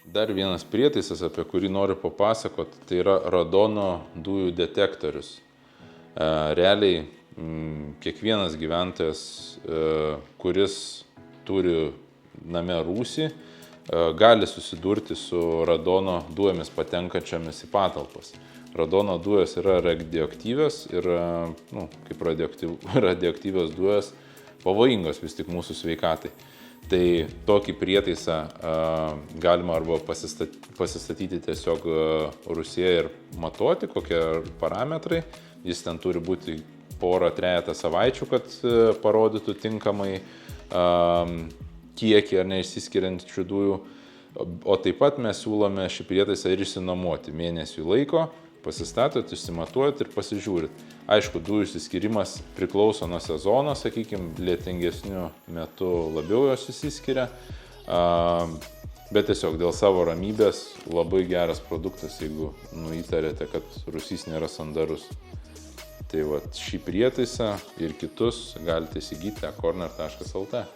Dar vienas prietaisas, apie kurį noriu papasakoti, tai yra radono dujų detektorius. Realiai kiekvienas gyventojas, kuris turi name rūsį, gali susidurti su radono dujomis patenkančiamis į patalpas. Radono dujos yra radioaktyvios ir, kaip radioaktyvios dujos, pavojingos vis tik mūsų sveikatai. Tai tokį prietaisą galima arba pasistatyti tiesiog rūsyje ir matuoti, kokie parametrai. Jis ten turi būti porą-trejetą savaičių, kad parodytų tinkamai kiekį ar neišsiskiriančių dujų. O taip pat mes siūlome šį prietaisą ir išsinuomoti mėnesių laiko, pasistatot, išsimatuojat ir pasižiūrit. Aišku, dujų išsiskyrimas priklauso nuo sezono, sakykime, lietingesniu metu labiau jos išsiskiria, bet tiesiog dėl savo ramybės labai geras produktas, jeigu įtarėte, kad rūsys nėra sandarus. Tai šį prietaisą ir kitus galite įsigyti ecorner.lt.